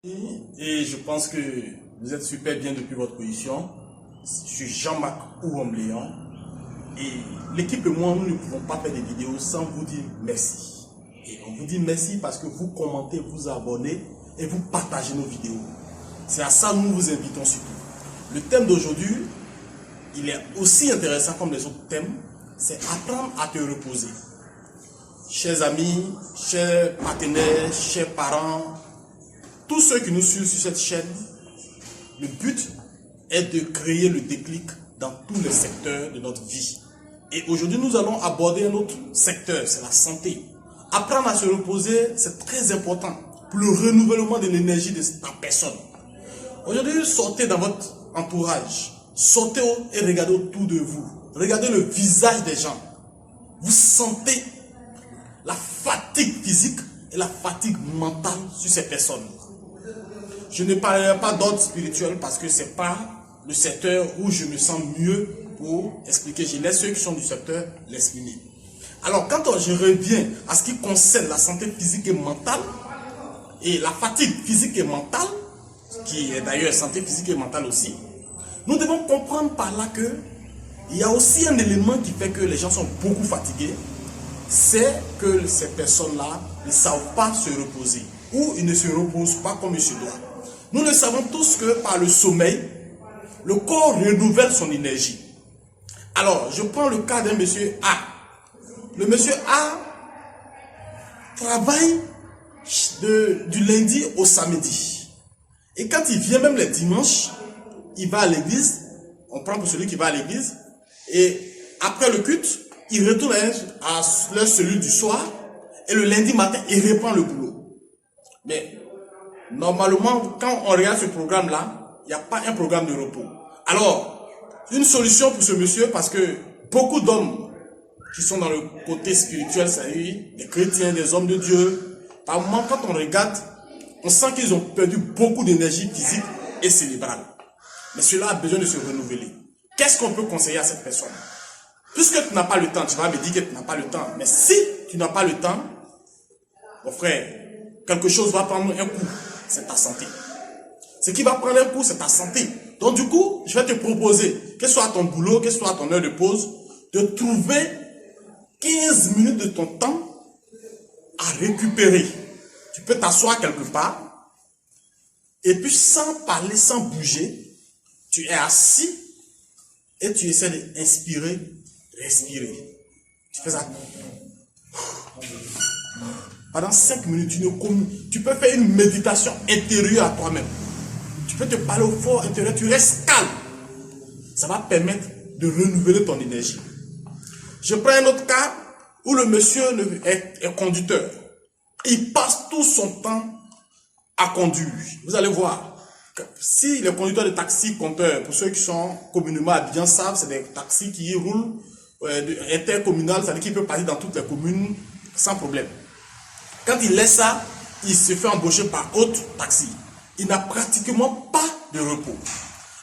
Et je pense que vous êtes super bien depuis votre position. Je suis Jean-Marc Ouambléan. Et l'équipe et moi, nous ne pouvons pas faire des vidéos sans vous dire merci. Et on vous dit merci parce que vous commentez, vous abonnez et vous partagez nos vidéos. C'est à ça que nous vous invitons surtout. Le thème d'aujourd'hui, il est aussi intéressant comme les autres thèmes. C'est apprendre à te reposer. Chers amis, chers partenaires, chers parents, tous ceux qui nous suivent sur cette chaîne, le but est de créer le déclic dans tous les secteurs de notre vie. Et aujourd'hui, nous allons aborder un autre secteur, c'est la santé. Apprendre à se reposer, c'est très important pour le renouvellement de l'énergie de ta personne. Aujourd'hui, sortez dans votre entourage, sortez et regardez autour de vous. Regardez le visage des gens. Vous sentez la fatigue physique et la fatigue mentale sur ces personnes. Je ne parlerai pas d'ordre spirituel parce que ce n'est pas le secteur où je me sens mieux pour expliquer. Je laisse ceux qui sont du secteur l'exprimer. Alors, quand je reviens à ce qui concerne la santé physique et mentale, et la fatigue physique et mentale, qui est d'ailleurs santé physique et mentale aussi, nous devons comprendre par là que il y a aussi un élément qui fait que les gens sont beaucoup fatigués, c'est que ces personnes-là ne savent pas se reposer, ou ils ne se reposent pas comme il se doit. Nous le savons tous que par le sommeil, le corps renouvelle son énergie. Alors, je prends le cas d'un monsieur A. Le monsieur A travaille du lundi au samedi. Et quand il vient même les dimanches, il va à l'église. On prend pour celui qui va à l'église. Et après le culte, il retourne à leur cellule du soir. Et le lundi matin, il reprend le boulot. Mais normalement, quand on regarde ce programme-là, il n'y a pas un programme de repos. Alors, une solution pour ce monsieur, parce que beaucoup d'hommes qui sont dans le côté spirituel, c'est-à-dire des chrétiens, des hommes de Dieu, par moment, quand on regarde, on sent qu'ils ont perdu beaucoup d'énergie physique et cérébrale. Mais cela a besoin de se renouveler. Qu'est-ce qu'on peut conseiller à cette personne? Puisque tu n'as pas le temps, tu vas me dire que tu n'as pas le temps. Mais si tu n'as pas le temps, mon frère, quelque chose va prendre un coup. C'est ta santé. Ce qui va prendre un coup, c'est ta santé. Donc du coup, je vais te proposer, que ce soit à ton boulot, que ce soit à ton heure de pause, de trouver 15 minutes de ton temps à récupérer. Tu peux t'asseoir quelque part, et puis sans parler, sans bouger, tu es assis, et tu essaies d'inspirer, respirer. Tu fais ça. Pendant 5 minutes, tu peux faire une méditation intérieure à toi-même. Tu peux te parler au fort intérieur, tu restes calme. Ça va permettre de renouveler ton énergie. Je prends un autre cas où le monsieur est conducteur. Il passe tout son temps à conduire. Vous allez voir, si les conducteurs de taxi compteurs, pour ceux qui sont communément habillés, savent, c'est des taxis qui roulent intercommunal, c'est-à-dire qu'il peut passer dans toutes les communes sans problème. Quand il laisse ça, il se fait embaucher par autre taxi. Il n'a pratiquement pas de repos.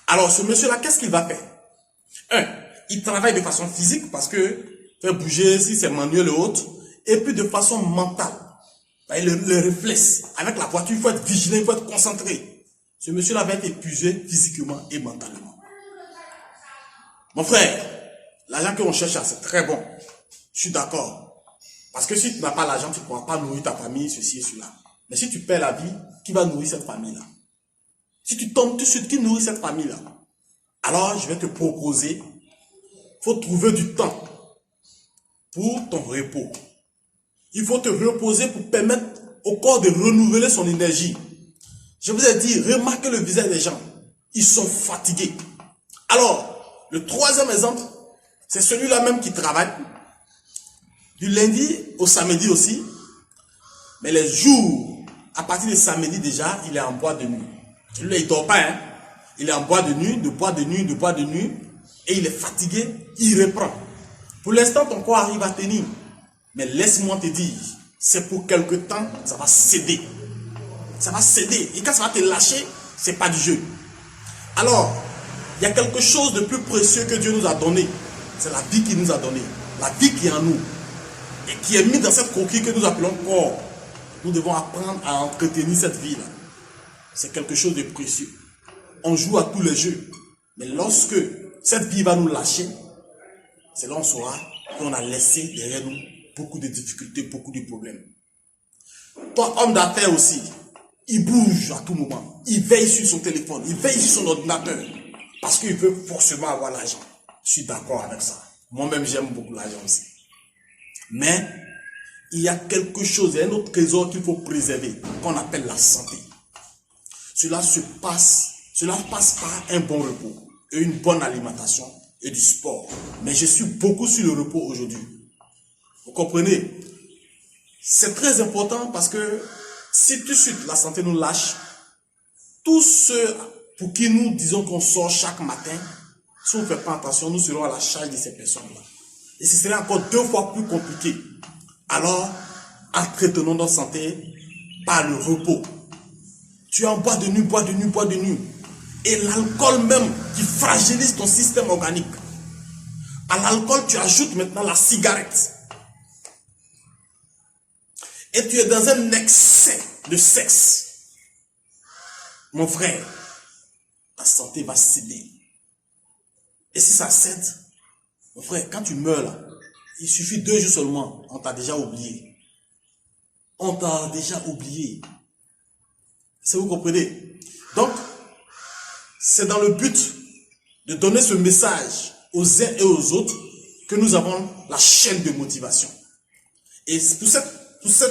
Alors ce monsieur-là, qu'est-ce qu'il va faire? Il travaille de façon physique parce que faire bouger, si c'est manuel et autres, et puis de façon mentale. Le réflexe. Avec la voiture, il faut être vigilant, il faut être concentré. Ce monsieur-là va être épuisé physiquement et mentalement. Mon frère, l'argent qu'on cherche, c'est très bon. Je suis d'accord. Parce que si tu n'as pas l'argent, tu ne pourras pas nourrir ta famille, ceci et cela. Mais si tu perds la vie, qui va nourrir cette famille-là? Si tu tombes tout de suite, qui nourrit cette famille-là? Alors, je vais te proposer, il faut trouver du temps pour ton repos. Il faut te reposer pour permettre au corps de renouveler son énergie. Je vous ai dit, remarquez le visage des gens. Ils sont fatigués. Alors, le troisième exemple, c'est celui-là même qui travaille. Du lundi au samedi aussi. Mais les jours, à partir de samedi déjà, il est en boîte de nuit. Celui-là, il ne dort pas. Hein? Il est en boîte de nuit, de boîte de nuit, de boîte de nuit. Et il est fatigué, il reprend. Pour l'instant, ton corps arrive à tenir. Mais laisse-moi te dire, c'est pour quelque temps, ça va céder. Ça va céder. Et quand ça va te lâcher, ce n'est pas du jeu. Alors, il y a quelque chose de plus précieux que Dieu nous a donné. C'est la vie qu'il nous a donnée. La vie qui est en nous. Et qui est mise dans cette coquille que nous appelons corps. Nous devons apprendre à entretenir cette vie-là. c'est quelque chose de précieux. On joue à tous les jeux. Mais lorsque cette vie va nous lâcher, c'est là qu'on saura qu'on a laissé derrière nous beaucoup de difficultés, beaucoup de problèmes. Toi, homme d'affaires aussi, il bouge à tout moment. Il veille sur son téléphone, il veille sur son ordinateur. Parce qu'il veut forcément avoir l'argent. Je suis d'accord avec ça. Moi-même, j'aime beaucoup l'argent aussi. Mais, il y a quelque chose, il y a un autre trésor qu'il faut préserver, qu'on appelle la santé. Cela passe par un bon repos, et une bonne alimentation et du sport. Mais je suis beaucoup sur le repos aujourd'hui. Vous comprenez? C'est très important parce que si tout de suite la santé nous lâche, tous ceux pour qui nous disons qu'on sort chaque matin, si on ne fait pas attention, nous serons à la charge de ces personnes-là. Et ce serait encore 2 fois plus compliqué. Alors, entretenons notre santé par le repos. Tu es en bois de nuit, bois de nuit, bois de nuit. Et l'alcool même qui fragilise ton système organique. À l'alcool, tu ajoutes maintenant la cigarette. Et tu es dans un excès de sexe. Mon frère, ta santé va céder. Et si ça cède, mon frère, quand tu meurs là, il suffit 2 jours seulement, on t'a déjà oublié. On t'a déjà oublié. Si vous comprenez? Donc, c'est dans le but de donner ce message aux uns et aux autres que nous avons la chaîne de motivation. Et pour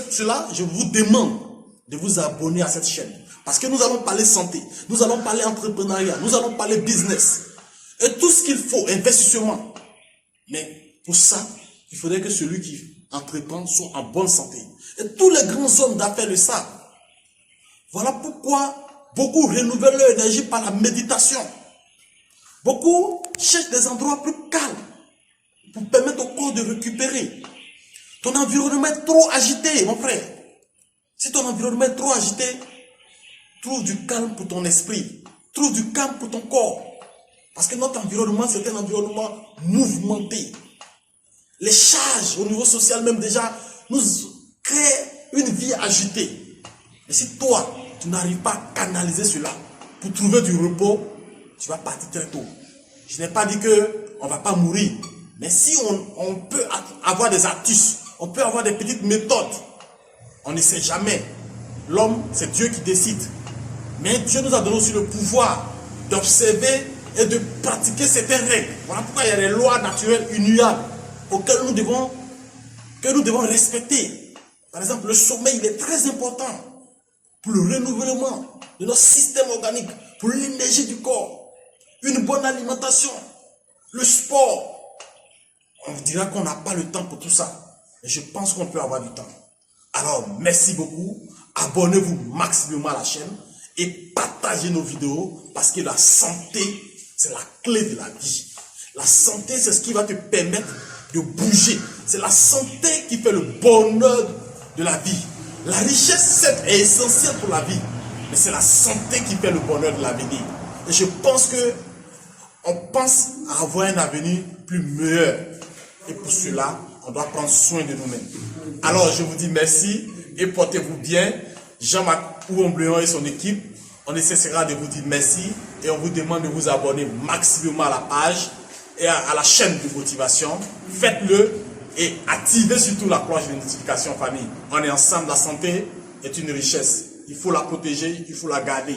cela, je vous demande de vous abonner à cette chaîne. Parce que nous allons parler santé, nous allons parler entrepreneuriat, nous allons parler business. Et tout ce qu'il faut, investissement. Mais pour ça, il faudrait que celui qui entreprend soit en bonne santé. Et tous les grands hommes d'affaires le savent. Voilà pourquoi beaucoup renouvellent leur énergie par la méditation. Beaucoup cherchent des endroits plus calmes pour permettre au corps de récupérer. Ton environnement est trop agité, mon frère. Si ton environnement est trop agité, trouve du calme pour ton esprit. Trouve du calme pour ton corps. Parce que notre environnement, c'est un environnement mouvementé. Les charges au niveau social même déjà nous créent une vie agitée. Et si toi, tu n'arrives pas à canaliser cela pour trouver du repos, tu vas partir très tôt. Je n'ai pas dit qu'on ne va pas mourir. Mais si on peut avoir des astuces, on peut avoir des petites méthodes, on ne sait jamais. L'homme, c'est Dieu qui décide. Mais Dieu nous a donné aussi le pouvoir d'observer et de pratiquer certaines règles. Voilà pourquoi il y a des lois naturelles innuables auxquelles nous devons respecter. Par exemple, le sommeil, il est très important pour le renouvellement de notre système organique, pour l'énergie du corps, une bonne alimentation, le sport. On vous dira qu'on n'a pas le temps pour tout ça. Mais je pense qu'on peut avoir du temps. Alors, merci beaucoup. Abonnez-vous maximum à la chaîne et partagez nos vidéos parce que la santé, c'est la clé de la vie. La santé, c'est ce qui va te permettre de bouger. C'est la santé qui fait le bonheur de la vie. La richesse, certes, est essentielle pour la vie, mais c'est la santé qui fait le bonheur de l'avenir. Et je pense que on pense à avoir un avenir plus meilleur. Et pour cela, on doit prendre soin de nous-mêmes. Alors, je vous dis merci et portez-vous bien. Jean-Marc Ouombléon et son équipe, on essaiera de vous dire merci et on vous demande de vous abonner maximum à la page et à la chaîne de motivation. Faites-le et activez surtout la cloche de notification, famille. On est ensemble, la santé est une richesse. Il faut la protéger, il faut la garder.